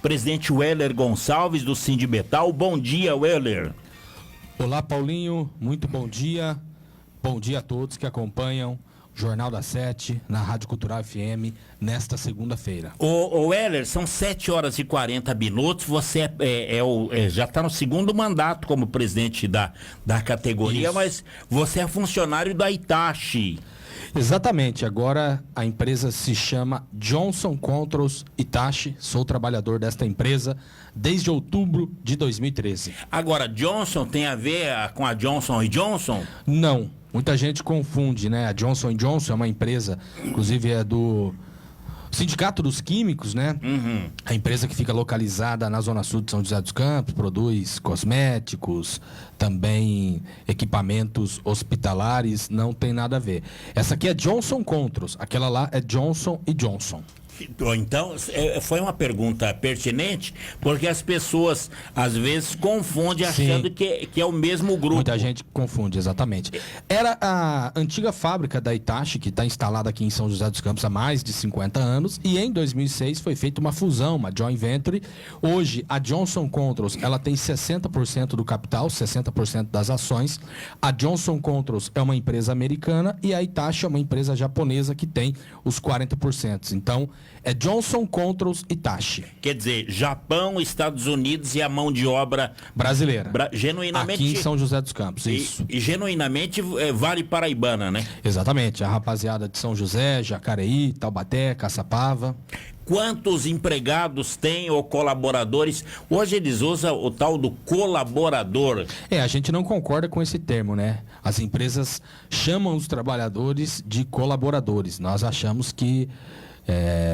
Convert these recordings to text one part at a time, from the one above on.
presidente Weller Gonçalves, do Sindibetal. Bom dia, Weller. Olá, Paulinho, muito bom dia. Bom dia a todos que acompanham o Jornal da 7 na Rádio Cultural FM nesta segunda-feira. Ô Weller, são 7h40. Você já está no segundo mandato como presidente da categoria. Isso. Mas você é funcionário da Hitachi. Exatamente, agora a empresa se chama Johnson Controls Hitachi, sou trabalhador desta empresa desde outubro de 2013. Agora, Johnson tem a ver com a Johnson & Johnson? Não, muita gente confunde, né? A Johnson & Johnson é uma empresa, inclusive é do Sindicato dos Químicos, né? Uhum. A empresa que fica localizada na Zona Sul de São José dos Campos, produz cosméticos, também equipamentos hospitalares, não tem nada a ver. Essa aqui é Johnson Controls, aquela lá é Johnson & Johnson. Então, foi uma pergunta pertinente, porque as pessoas, às vezes, confundem achando que é o mesmo grupo. Muita gente confunde, exatamente. Era a antiga fábrica da Hitachi, que está instalada aqui em São José dos Campos há mais de 50 anos, e em 2006 foi feita uma fusão, uma joint venture. Hoje, a Johnson Controls, ela tem 60% do capital, 60% das ações. A Johnson Controls é uma empresa americana e a Hitachi é uma empresa japonesa que tem os 40%. Então, é Johnson Controls Hitachi. Quer dizer, Japão, Estados Unidos e a mão de obra brasileira. Genuinamente. Aqui em São José dos Campos, isso. E genuinamente vale paraibana, né? Exatamente. A rapaziada de São José, Jacareí, Taubaté, Caçapava. Quantos empregados tem ou colaboradores? Hoje eles usam o tal do colaborador. A gente não concorda com esse termo, né? As empresas chamam os trabalhadores de colaboradores. Nós achamos que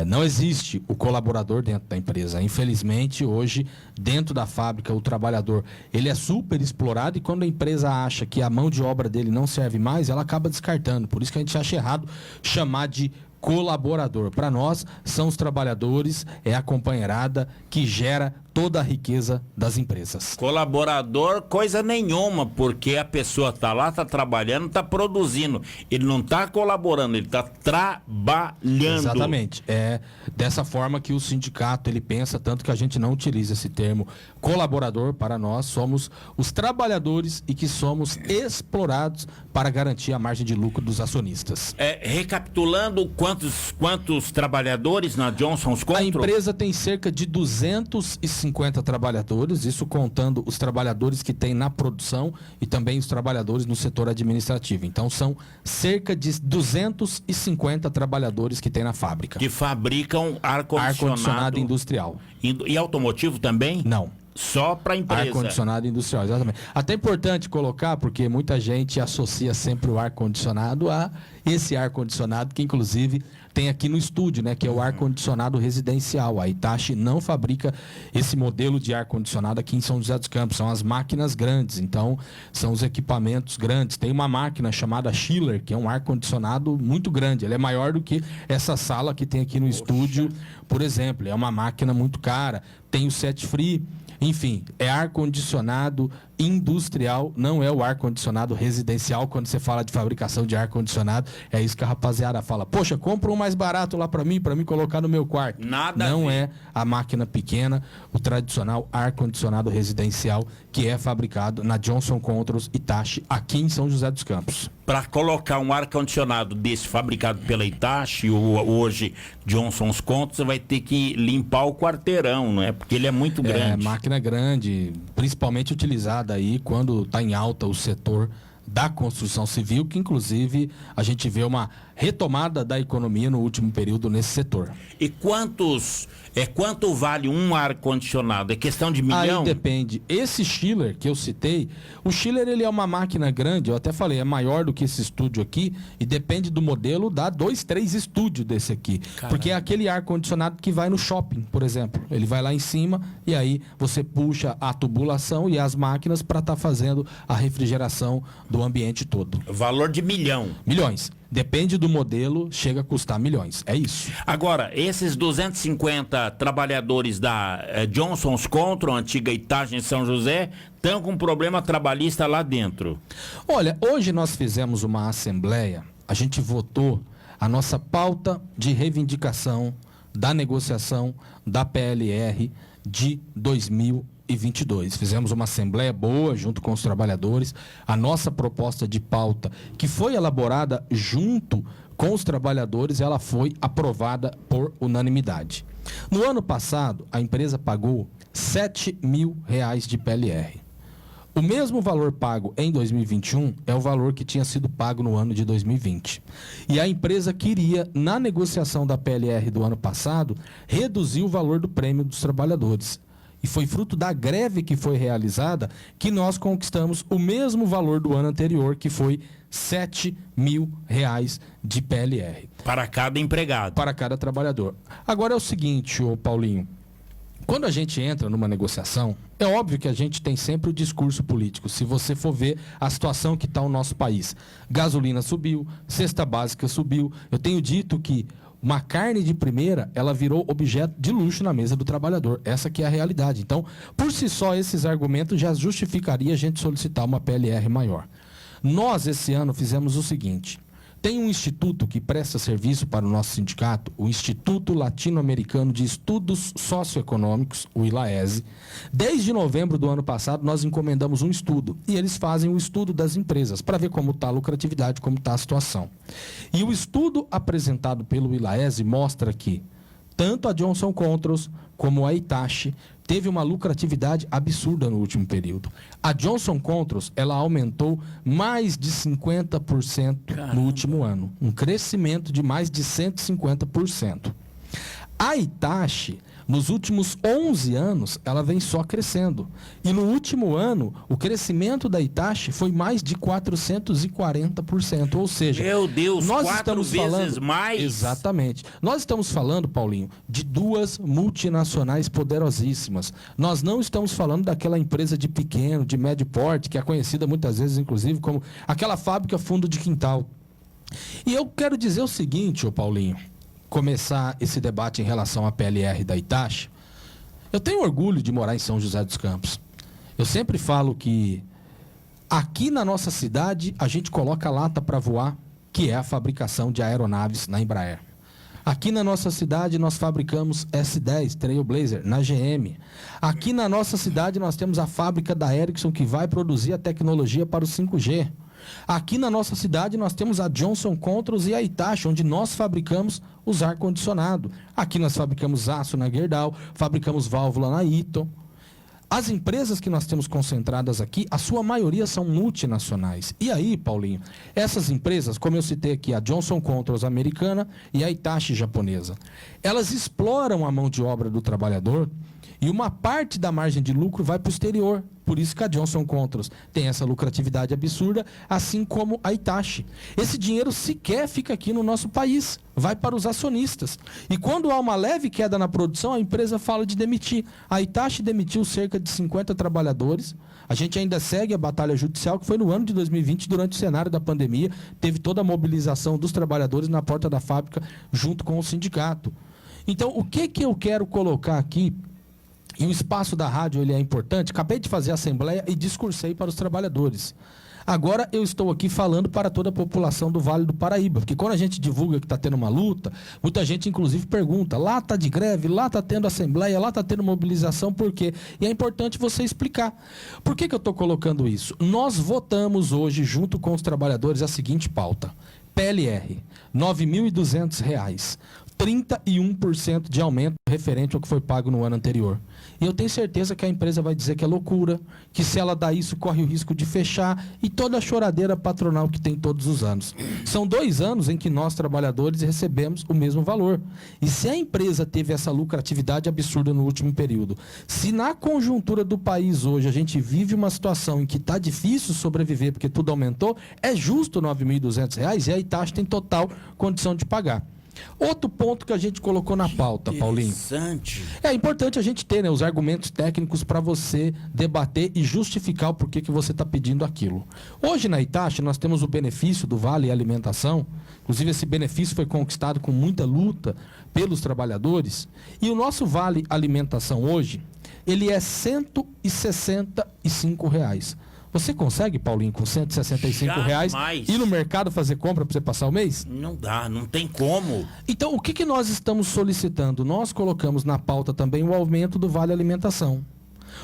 não existe o colaborador dentro da empresa. Infelizmente, hoje, dentro da fábrica, o trabalhador ele é super explorado e quando a empresa acha que a mão de obra dele não serve mais, ela acaba descartando. Por isso que a gente acha errado chamar de colaborador. Para nós, são os trabalhadores, é a companheirada que gera toda a riqueza das empresas. Colaborador, coisa nenhuma, porque a pessoa está lá, está trabalhando, está produzindo. Ele não está colaborando, ele está trabalhando. Exatamente. É dessa forma que o sindicato ele pensa, tanto que a gente não utiliza esse termo colaborador. Para nós, somos os trabalhadores e que somos explorados para garantir a margem de lucro dos acionistas. Recapitulando, quantos trabalhadores na Johnson Controls? A empresa tem cerca de 250 trabalhadores, isso contando os trabalhadores que tem na produção e também os trabalhadores no setor administrativo. Então são cerca de 250 trabalhadores que tem na fábrica. Que fabricam ar-condicionado industrial. E automotivo também? Não. Só para a empresa. Ar-condicionado industrial, exatamente. Até importante colocar, porque muita gente associa sempre o ar-condicionado a esse ar-condicionado que, inclusive, tem aqui no estúdio, né? Que é o ar-condicionado residencial. A Hitachi não fabrica esse modelo de ar-condicionado aqui em São José dos Campos. São as máquinas grandes, então, são os equipamentos grandes. Tem uma máquina chamada Chiller, que é um ar-condicionado muito grande. Ele é maior do que essa sala que tem aqui no estúdio, por exemplo. É uma máquina muito cara. Tem o set free. Enfim, é ar-condicionado industrial, não é o ar-condicionado residencial. Quando você fala de fabricação de ar-condicionado, é isso que a rapaziada fala. Poxa, compra um mais barato lá para mim colocar no meu quarto. Nada não é a máquina pequena, o tradicional ar-condicionado residencial que é fabricado na Johnson Controls Hitachi, aqui em São José dos Campos. Para colocar um ar-condicionado desse fabricado pela Hitachi, hoje Johnson Controls, você vai ter que limpar o quarteirão, não é? Porque ele é muito grande. Máquina grande, principalmente utilizada aí quando está em alta o setor da construção civil, que inclusive a gente vê uma retomada da economia no último período nesse setor. E quanto vale um ar-condicionado? É questão de milhão? Aí depende. Esse chiller que eu citei, o chiller ele é uma máquina grande, eu até falei, é maior do que esse estúdio aqui, e depende do modelo, dá 2, 3 estúdios desse aqui. Caramba. Porque é aquele ar-condicionado que vai no shopping, por exemplo. Ele vai lá em cima e aí você puxa a tubulação e as máquinas para estar fazendo a refrigeração do ambiente todo. Valor de milhão. Milhões. Depende do modelo, chega a custar milhões. É isso. Agora, esses 250 trabalhadores da Johnson Controls, antiga Hitachi em São José, estão com um problema trabalhista lá dentro. Olha, hoje nós fizemos uma assembleia, a gente votou a nossa pauta de reivindicação da negociação da PLR de 2022. Fizemos uma assembleia boa junto com os trabalhadores. A nossa proposta de pauta, que foi elaborada junto com os trabalhadores, ela foi aprovada por unanimidade. No ano passado, a empresa pagou R$ 7.000 de PLR. O mesmo valor pago em 2021 é o valor que tinha sido pago no ano de 2020. E a empresa queria, na negociação da PLR do ano passado, reduzir o valor do prêmio dos trabalhadores. E foi fruto da greve que foi realizada que nós conquistamos o mesmo valor do ano anterior, que foi R$ 7.000 de PLR. Para cada empregado. Para cada trabalhador. Agora é o seguinte, ô Paulinho. Quando a gente entra numa negociação, é óbvio que a gente tem sempre o discurso político. Se você for ver a situação que está o nosso país. Gasolina subiu, cesta básica subiu. Eu tenho dito que uma carne de primeira, ela virou objeto de luxo na mesa do trabalhador. Essa que é a realidade. Então, por si só, esses argumentos já justificaria a gente solicitar uma PLR maior. Nós, esse ano, fizemos o seguinte. Tem um instituto que presta serviço para o nosso sindicato, o Instituto Latino-Americano de Estudos Socioeconômicos, o ILAESE. Desde novembro do ano passado, nós encomendamos um estudo, e eles fazem o estudo das empresas, para ver como está a lucratividade, como está a situação. E o estudo apresentado pelo ILAESE mostra que tanto a Johnson Controls como a Hitachi teve uma lucratividade absurda no último período. A Johnson Controls, ela aumentou mais de 50% no último ano. Um crescimento de mais de 150%. A Hitachi, nos últimos 11 anos, ela vem só crescendo. E no último ano, o crescimento da Hitachi foi mais de 440%. Ou seja, meu Deus, nós 4 estamos vezes falando, mais? Exatamente. Nós estamos falando, Paulinho, de duas multinacionais poderosíssimas. Nós não estamos falando daquela empresa de pequeno, de médio porte, que é conhecida muitas vezes, inclusive, como aquela fábrica fundo de quintal. E eu quero dizer o seguinte, ô Paulinho, começar esse debate em relação à PLR da Hitachi. Eu tenho orgulho de morar em São José dos Campos. Eu sempre falo que aqui na nossa cidade a gente coloca lata para voar, que é a fabricação de aeronaves na Embraer. Aqui na nossa cidade nós fabricamos S10 Trailblazer na GM. Aqui na nossa cidade nós temos a fábrica da Ericsson que vai produzir a tecnologia para o 5G. Aqui na nossa cidade nós temos a Johnson Controls e a Hitachi, onde nós fabricamos os ar-condicionado. Aqui nós fabricamos aço na Gerdau, fabricamos válvula na Eaton. As empresas que nós temos concentradas aqui, a sua maioria são multinacionais. E aí, Paulinho, essas empresas, como eu citei aqui, a Johnson Controls americana e a Hitachi japonesa, elas exploram a mão de obra do trabalhador e uma parte da margem de lucro vai para o exterior. Por isso que a Johnson Controls tem essa lucratividade absurda, assim como a Hitachi. Esse dinheiro sequer fica aqui no nosso país, vai para os acionistas. E quando há uma leve queda na produção, a empresa fala de demitir. A Hitachi demitiu cerca de 50 trabalhadores. A gente ainda segue a batalha judicial, que foi no ano de 2020, durante o cenário da pandemia. Teve toda a mobilização dos trabalhadores na porta da fábrica, junto com o sindicato. Então, o que eu quero colocar aqui? E o espaço da rádio ele é importante. Acabei de fazer a assembleia e discursei para os trabalhadores. Agora eu estou aqui falando para toda a população do Vale do Paraíba, porque quando a gente divulga que está tendo uma luta, muita gente inclusive pergunta, lá está de greve, lá está tendo assembleia, lá está tendo mobilização, por quê? E é importante você explicar. Por que eu estou colocando isso? Nós votamos hoje, junto com os trabalhadores, a seguinte pauta. PLR, R$ 9.200. 31% de aumento referente ao que foi pago no ano anterior. E eu tenho certeza que a empresa vai dizer que é loucura, que se ela dá isso, corre o risco de fechar, e toda a choradeira patronal que tem todos os anos. São 2 anos em que nós, trabalhadores, recebemos o mesmo valor. E se a empresa teve essa lucratividade absurda no último período, se na conjuntura do país hoje a gente vive uma situação em que está difícil sobreviver porque tudo aumentou, é justo R$ 9.200 e a Hitachi tem total condição de pagar. Outro ponto que a gente colocou na pauta, Paulinho. É importante a gente ter, né, os argumentos técnicos para você debater e justificar o porquê que você está pedindo aquilo. Hoje na Hitachi nós temos o benefício do Vale Alimentação. Inclusive esse benefício foi conquistado com muita luta pelos trabalhadores. E o nosso Vale Alimentação hoje, ele é R$ 165. Você consegue, Paulinho, com R$165 ir no mercado fazer compra para você passar o mês? Não dá, não tem como. Então, o que nós estamos solicitando? Nós colocamos na pauta também o aumento do Vale Alimentação.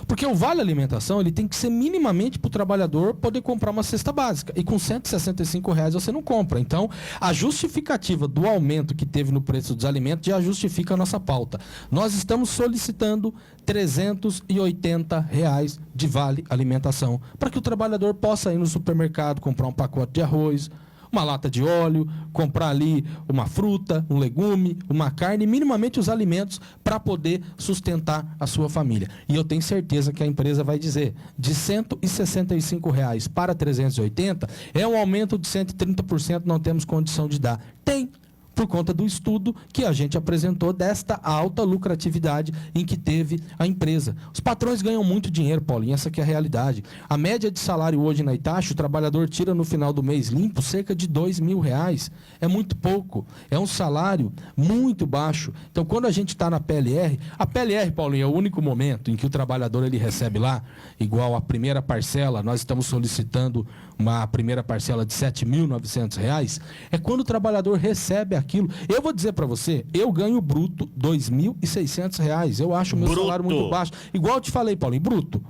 Porque o Vale Alimentação ele tem que ser minimamente para o trabalhador poder comprar uma cesta básica. E com R$165 você não compra. Então, a justificativa do aumento que teve no preço dos alimentos já justifica a nossa pauta. Nós estamos solicitando R$380 de Vale Alimentação para que o trabalhador possa ir no supermercado, comprar um pacote de arroz, uma lata de óleo, comprar ali uma fruta, um legume, uma carne, minimamente os alimentos para poder sustentar a sua família. E eu tenho certeza que a empresa vai dizer, de R$165 para 380 é um aumento de 130%, não temos condição de dar. Tem, por conta do estudo que a gente apresentou desta alta lucratividade em que teve a empresa. Os patrões ganham muito dinheiro, Paulinho, essa que é a realidade. A média de salário hoje na Itachi, o trabalhador tira no final do mês limpo cerca de R$2.000. É muito pouco, é um salário muito baixo. Então, quando a gente está na PLR, a PLR, Paulinho, é o único momento em que o trabalhador ele recebe lá, igual a primeira parcela, nós estamos solicitando uma primeira parcela de R$7.900, é quando o trabalhador recebe aquilo. Eu vou dizer para você, eu ganho bruto R$2.600. Eu acho o meu salário muito baixo. Igual eu te falei, Paulinho, bruto.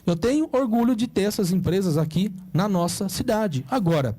Eu tenho orgulho de ter essas empresas aqui na nossa cidade. Agora,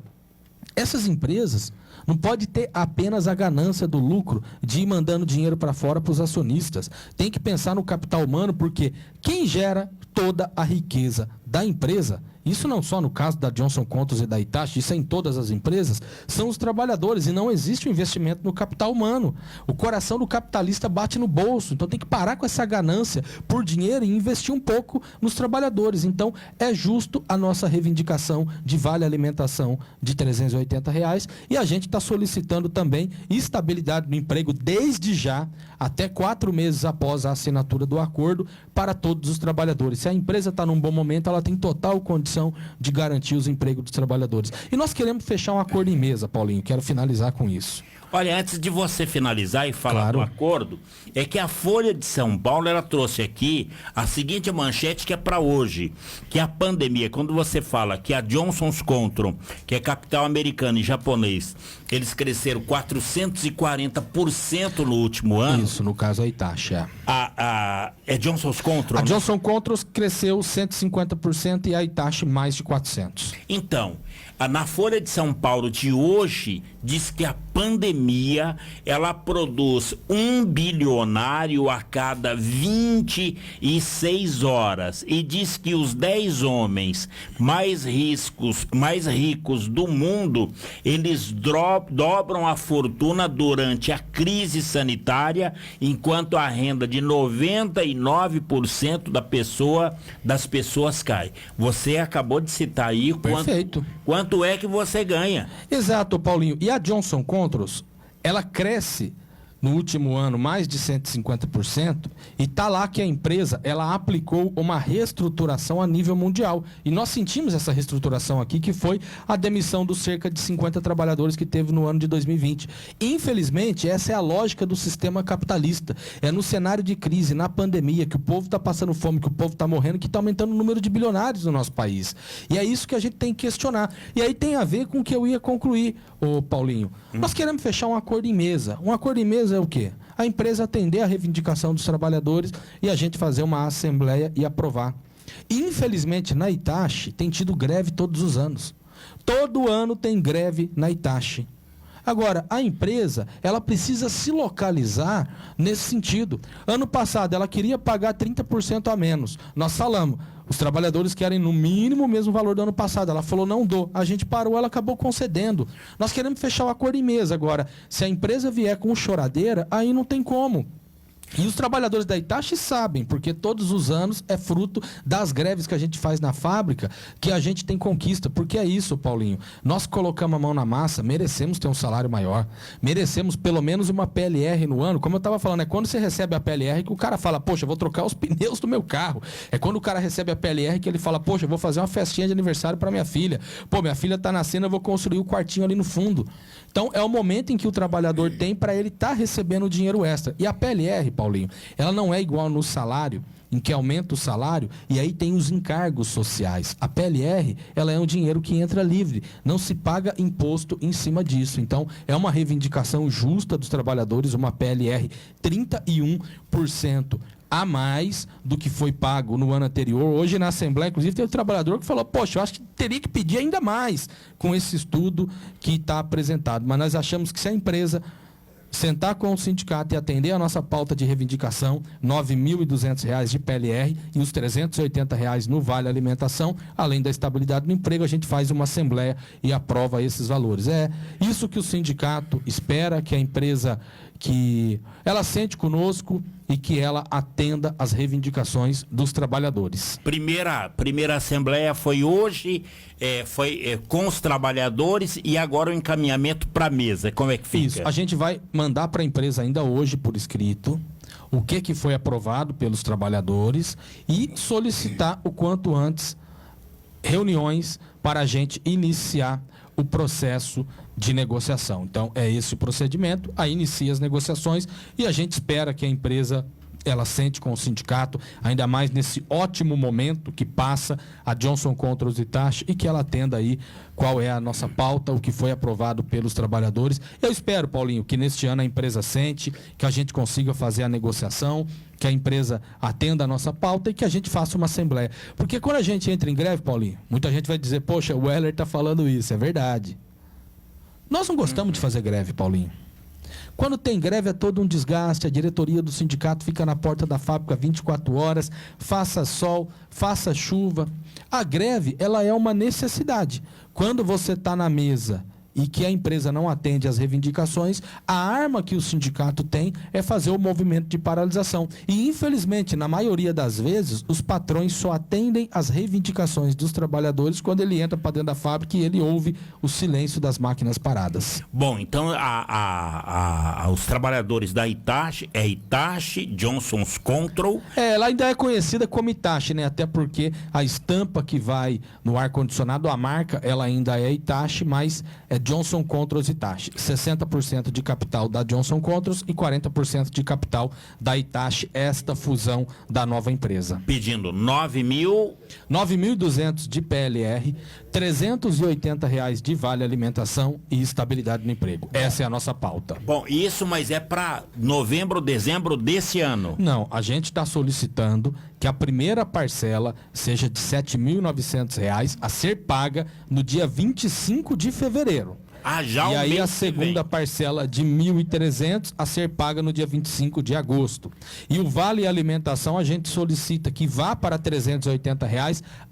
essas empresas não pode ter apenas a ganância do lucro de ir mandando dinheiro para fora para os acionistas. Tem que pensar no capital humano, porque quem gera toda a riqueza da empresa, isso não só no caso da Johnson Controls e da Hitachi, isso é em todas as empresas, são os trabalhadores, e não existe o investimento no capital humano. O coração do capitalista bate no bolso, então tem que parar com essa ganância por dinheiro e investir um pouco nos trabalhadores. Então é justo a nossa reivindicação de Vale Alimentação de R$380, e a gente está solicitando também estabilidade no emprego desde já, até 4 meses após a assinatura do acordo, para todos os trabalhadores. Se a empresa está num bom momento, ela tem total condição de garantir os empregos dos trabalhadores. E nós queremos fechar um acordo em mesa, Paulinho. Quero finalizar com isso. Olha, antes de você finalizar e falar do acordo, é que a Folha de São Paulo, ela trouxe aqui a seguinte manchete que é para hoje, que a pandemia, quando você fala que a Johnson Controls, que é capital americano e japonês, eles cresceram 440% no último ano. Isso, no caso a Hitachi. É Johnson Controls? A Johnson Controls cresceu 150% e a Hitachi mais de 400%. Então, na Folha de São Paulo de hoje, diz que a pandemia, ela produz um bilionário a cada 26 horas. E diz que os 10 homens mais ricos do mundo, eles dobram a fortuna durante a crise sanitária, enquanto a renda de 99% das pessoas cai. Você acabou de citar aí quanto é que você ganha. Exato, Paulinho. E a Johnson Controls, ela cresce no último ano mais de 150%, e está lá que a empresa ela aplicou uma reestruturação a nível mundial. E nós sentimos essa reestruturação aqui, que foi a demissão dos cerca de 50 trabalhadores que teve no ano de 2020. Infelizmente, essa é a lógica do sistema capitalista. É no cenário de crise, na pandemia, que o povo está passando fome, que o povo está morrendo, que está aumentando o número de bilionários no nosso país. E é isso que a gente tem que questionar. E aí tem a ver com o que eu ia concluir, ô Paulinho. Nós queremos fechar um acordo em mesa. Um acordo em mesa é o quê? A empresa atender a reivindicação dos trabalhadores e a gente fazer uma assembleia e aprovar. Infelizmente, na Hitachi tem tido greve todos os anos. Todo ano tem greve na Hitachi. Agora, a empresa, ela precisa se localizar nesse sentido. Ano passado, ela queria pagar 30% a menos. Nós falamos, os trabalhadores querem no mínimo o mesmo valor do ano passado. Ela falou, não dou. A gente parou, ela acabou concedendo. Nós queremos fechar o acordo em mesa. Agora, se a empresa vier com choradeira, aí não tem como. E os trabalhadores da Hitachi sabem, porque todos os anos é fruto das greves que a gente faz na fábrica, que a gente tem conquista. Porque é isso, Paulinho. Nós colocamos a mão na massa, merecemos ter um salário maior, merecemos pelo menos uma PLR no ano. Como eu estava falando, é quando você recebe a PLR que o cara fala, poxa, eu vou trocar os pneus do meu carro. É quando o cara recebe a PLR que ele fala, poxa, eu vou fazer uma festinha de aniversário para minha filha. Pô, minha filha está nascendo, eu vou construir o quartinho ali no fundo. Então, é o momento em que o trabalhador tem para ele estar recebendo dinheiro extra. E a PLR, Paulinho, ela não é igual no salário, em que aumenta o salário, e aí tem os encargos sociais. A PLR, ela é um dinheiro que entra livre, não se paga imposto em cima disso. Então, é uma reivindicação justa dos trabalhadores, uma PLR 31% a mais do que foi pago no ano anterior. Hoje, na Assembleia, inclusive, tem um trabalhador que falou, poxa, eu acho que teria que pedir ainda mais com esse estudo que está apresentado. Mas nós achamos que se a empresa sentar com o sindicato e atender a nossa pauta de reivindicação, R$ 9.200 de PLR e os R$ 380 no Vale Alimentação, além da estabilidade no emprego, a gente faz uma assembleia e aprova esses valores. É isso que o sindicato espera, que a empresa, que ela sente conosco e que ela atenda às reivindicações dos trabalhadores. Primeira assembleia foi hoje, com os trabalhadores, e agora o encaminhamento para a mesa. Como é que fica? Isso, a gente vai mandar para a empresa ainda hoje por escrito o que foi aprovado pelos trabalhadores e solicitar o quanto antes reuniões para a gente iniciar o processo de negociação. Então, é esse o procedimento, aí inicia as negociações e a gente espera que a empresa, ela sente com o sindicato, ainda mais nesse ótimo momento que passa a Johnson Controls e Hitachi, e que ela atenda aí qual é a nossa pauta, o que foi aprovado pelos trabalhadores. Eu espero, Paulinho, que neste ano a empresa sente, que a gente consiga fazer a negociação, que a empresa atenda a nossa pauta e que a gente faça uma assembleia. Porque quando a gente entra em greve, Paulinho, muita gente vai dizer, poxa, o Weller está falando isso, é verdade. Nós não gostamos de fazer greve, Paulinho. Quando tem greve é todo um desgaste, a diretoria do sindicato fica na porta da fábrica 24 horas, faça sol, faça chuva. A greve, ela é uma necessidade. Quando você está na mesa e que a empresa não atende às reivindicações, a arma que o sindicato tem é fazer o movimento de paralisação. E, infelizmente, na maioria das vezes, os patrões só atendem às reivindicações dos trabalhadores quando ele entra para dentro da fábrica e ele ouve o silêncio das máquinas paradas. Bom, então os trabalhadores da Hitachi, Hitachi, Johnson's Control... Ela ainda é conhecida como Hitachi, né? Até porque a estampa que vai no ar-condicionado, a marca, ela ainda é Hitachi, mas é Johnson Controls e Hitachi. 60% de capital da Johnson Controls e 40% de capital da Hitachi, esta fusão da nova empresa. Pedindo 9.200 de PLR, R$ 380 de Vale Alimentação e estabilidade no emprego. Essa é a nossa pauta. Bom, isso, mas é para novembro, dezembro desse ano? Não, a gente está solicitando que a primeira parcela seja de R$ 7.900 a ser paga no dia 25 de fevereiro. Já e aí a segunda parcela de 1.300 a ser paga no dia 25 de agosto. E o Vale Alimentação a gente solicita que vá para R$ 380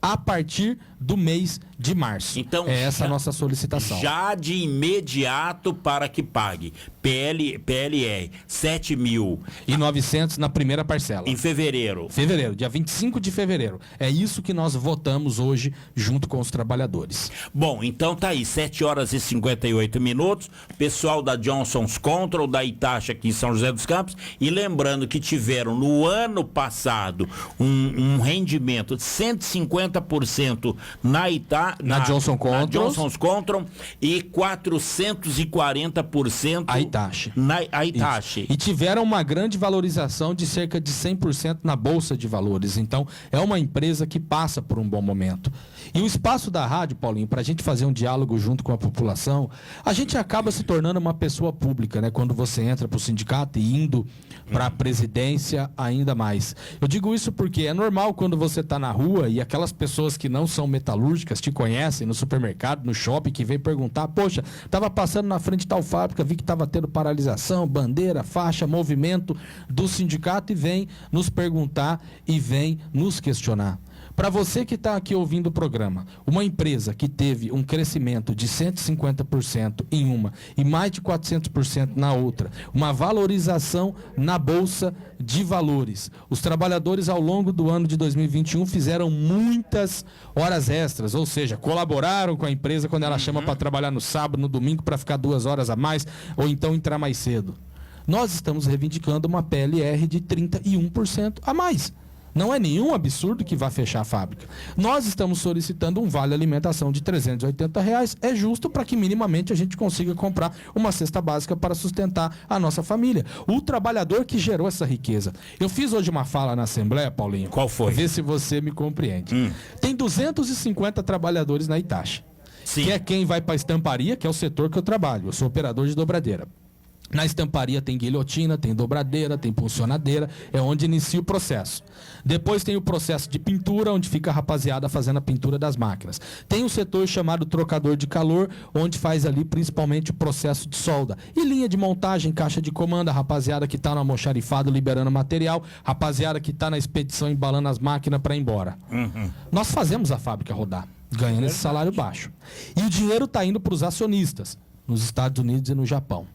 a partir do mês de março. Então, é essa a nossa solicitação. Já de imediato para que pague. PLR, 7.900 na primeira parcela. Em fevereiro. Dia 25 de fevereiro. É isso que nós votamos hoje junto com os trabalhadores. Bom, então tá aí, 7h58. Pessoal da Johnson's Control, da Hitachi aqui em São José dos Campos, e lembrando que tiveram no ano passado um rendimento de 150% na Johnson Johnson's Control e 440% a Hitachi. A Hitachi. E tiveram uma grande valorização de cerca de 100% na Bolsa de Valores. Então, é uma empresa que passa por um bom momento. E o espaço da rádio, Paulinho, para a gente fazer um diálogo junto com a população, a gente acaba se tornando uma pessoa pública, né? Quando você entra para o sindicato e indo para a presidência ainda mais. Eu digo isso porque é normal quando você está na rua e aquelas pessoas que não são metalúrgicas te conhecem no supermercado, no shopping, que vem perguntar, poxa, estava passando na frente de tal fábrica, vi que estava tendo paralisação, bandeira, faixa, movimento do sindicato e vem nos perguntar e vem nos questionar. Para você que está aqui ouvindo o programa, uma empresa que teve um crescimento de 150% em uma e mais de 400% na outra, uma valorização na Bolsa de Valores. Os trabalhadores ao longo do ano de 2021 fizeram muitas horas extras, ou seja, colaboraram com a empresa quando ela chama para trabalhar no sábado, no domingo, para ficar 2 horas a mais, ou então entrar mais cedo. Nós estamos reivindicando uma PLR de 31% a mais. Não é nenhum absurdo que vá fechar a fábrica. Nós estamos solicitando um vale alimentação de R$380. É justo para que minimamente a gente consiga comprar uma cesta básica para sustentar a nossa família. O trabalhador que gerou essa riqueza. Eu fiz hoje uma fala na Assembleia, Paulinho. Qual foi? Vê se você me compreende. Tem 250 trabalhadores na Hitachi. Sim. Que é quem vai para a estamparia, que é o setor que eu trabalho. Eu sou operador de dobradeira. Na estamparia tem guilhotina, tem dobradeira, tem puncionadeira, é onde inicia o processo. Depois tem o processo de pintura, onde fica a rapaziada fazendo a pintura das máquinas. Tem o setor chamado trocador de calor, onde faz ali principalmente o processo de solda. E linha de montagem, caixa de comando, a rapaziada que está no almoxarifado liberando material, rapaziada que está na expedição embalando as máquinas para ir embora. Nós fazemos a fábrica rodar, ganhando esse salário baixo. E o dinheiro está indo para os acionistas, nos Estados Unidos e no Japão.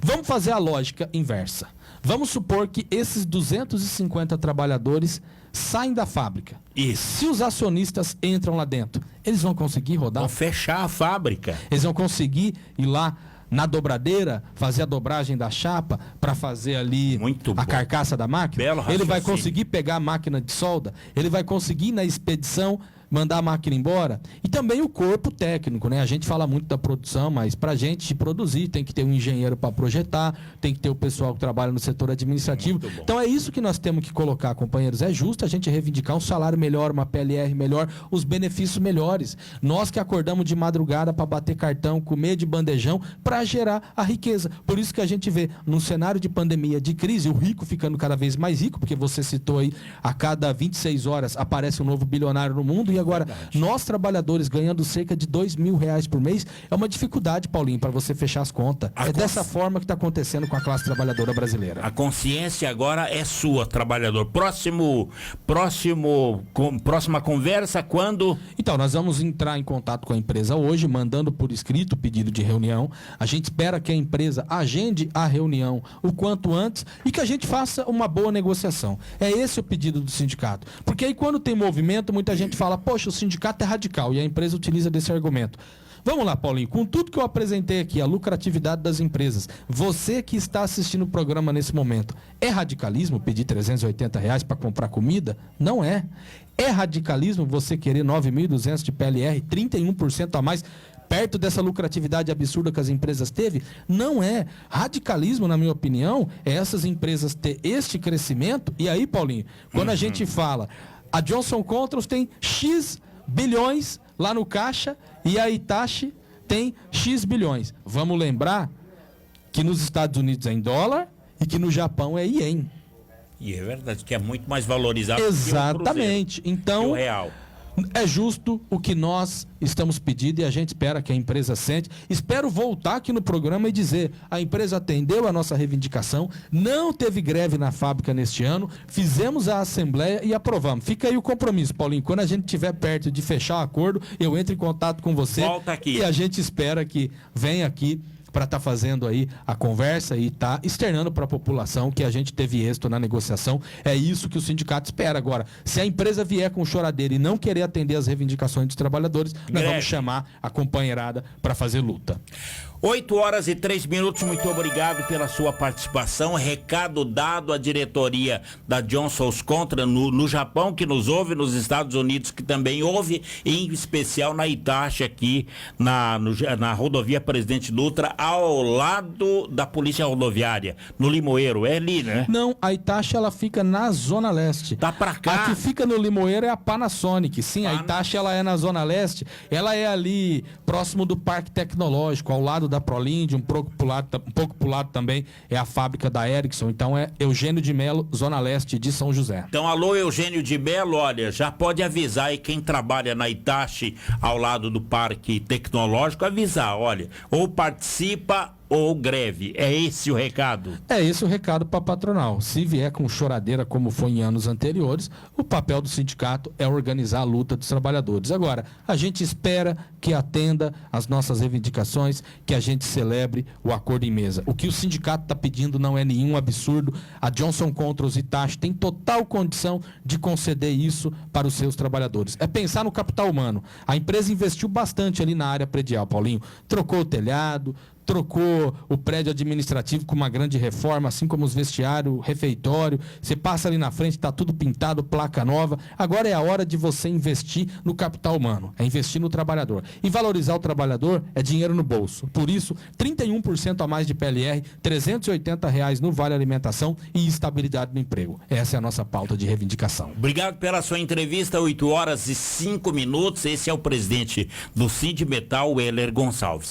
Vamos fazer a lógica inversa. Vamos supor que esses 250 trabalhadores saem da fábrica. Isso. Se os acionistas entram lá dentro, eles vão conseguir rodar? Vão fechar a fábrica. Eles vão conseguir ir lá na dobradeira, fazer a dobragem da chapa para fazer ali a carcaça da máquina? Ele vai conseguir pegar a máquina de solda? Ele vai conseguir ir na expedição mandar a máquina embora? E também o corpo técnico, né? A gente fala muito da produção, mas para a gente produzir tem que ter um engenheiro para projetar, tem que ter o pessoal que trabalha no setor administrativo. Então é isso que nós temos que colocar, companheiros. É justo a gente reivindicar um salário melhor, uma PLR melhor, os benefícios melhores. Nós que acordamos de madrugada para bater cartão, comer de bandejão, para gerar a riqueza. Por isso que a gente vê, num cenário de pandemia, de crise, o rico ficando cada vez mais rico, porque você citou aí, a cada 26 horas aparece um novo bilionário no mundo. E agora, nós trabalhadores ganhando cerca de R$2.000 por mês, é uma dificuldade, Paulinho, para você fechar as contas. Dessa forma que está acontecendo com a classe trabalhadora brasileira. A consciência agora é sua, trabalhador. Próxima conversa, quando? Então, nós vamos entrar em contato com a empresa hoje, mandando por escrito o pedido de reunião. A gente espera que a empresa agende a reunião o quanto antes e que a gente faça uma boa negociação. É esse o pedido do sindicato. Porque aí quando tem movimento, muita gente fala, poxa, o sindicato é radical, e a empresa utiliza desse argumento. Vamos lá, Paulinho, com tudo que eu apresentei aqui, a lucratividade das empresas, você que está assistindo o programa nesse momento, é radicalismo pedir R$380 para comprar comida? Não é. É radicalismo você querer 9.200 de PLR, 31% a mais, perto dessa lucratividade absurda que as empresas teve? Não é. Radicalismo, na minha opinião, é essas empresas ter este crescimento. E aí, Paulinho, quando a gente fala, a Johnson Controls tem X bilhões lá no caixa e a Hitachi tem X bilhões. Vamos lembrar que nos Estados Unidos é em dólar e que no Japão é ien. E é verdade, que é muito mais valorizado. Exatamente. Que o então, que o real. É justo o que nós estamos pedindo e a gente espera que a empresa sente. Espero voltar aqui no programa e dizer, a empresa atendeu a nossa reivindicação, não teve greve na fábrica neste ano, fizemos a assembleia e aprovamos. Fica aí o compromisso, Paulinho. Quando a gente estiver perto de fechar o acordo, eu entro em contato com você. Volta aqui. E a gente espera que venha aqui para estar fazendo aí a conversa e estar externando para a população que a gente teve êxito na negociação. É isso que o sindicato espera. Agora, se a empresa vier com choradeira e não querer atender as reivindicações dos trabalhadores, nós vamos chamar a companheirada para fazer luta. 8h03, muito obrigado pela sua participação. Recado dado à diretoria da Johnson Controls no Japão, que nos ouve, nos Estados Unidos, que também ouve, em especial na Hitachi, aqui na rodovia Presidente Dutra, ao lado da Polícia Rodoviária, no Limoeiro. É ali, né? Não, a Hitachi ela fica na Zona Leste. Tá pra cá. A que fica no Limoeiro é a Panasonic. Sim, a Hitachi ela é na Zona Leste. Ela é ali próximo do Parque Tecnológico, ao lado da Prolind, um pouco pro lado também é a fábrica da Ericsson. Então é Eugênio de Melo, Zona Leste de São José. Então, alô, Eugênio de Melo, olha, já pode avisar aí quem trabalha na Hitachi ao lado do Parque Tecnológico, avisar, olha, ou participa ou greve. É esse o recado? É esse o recado para a patronal. Se vier com choradeira como foi em anos anteriores, o papel do sindicato é organizar a luta dos trabalhadores. Agora, a gente espera que atenda às nossas reivindicações, que a gente celebre o acordo em mesa. O que o sindicato está pedindo não é nenhum absurdo. A Johnson Controls e Hitachi tem total condição de conceder isso para os seus trabalhadores. É pensar no capital humano. A empresa investiu bastante ali na área predial, Paulinho. Trocou o telhado, trocou o prédio administrativo com uma grande reforma, assim como os vestiários, refeitório. Você passa ali na frente, está tudo pintado, placa nova. Agora é a hora de você investir no capital humano, é investir no trabalhador. E valorizar o trabalhador é dinheiro no bolso. Por isso, 31% a mais de PLR, R$380 no Vale Alimentação e estabilidade no emprego. Essa é a nossa pauta de reivindicação. Obrigado pela sua entrevista, 8 horas e 5 minutos. Esse é o presidente do Sindimetal, Heller Gonçalves.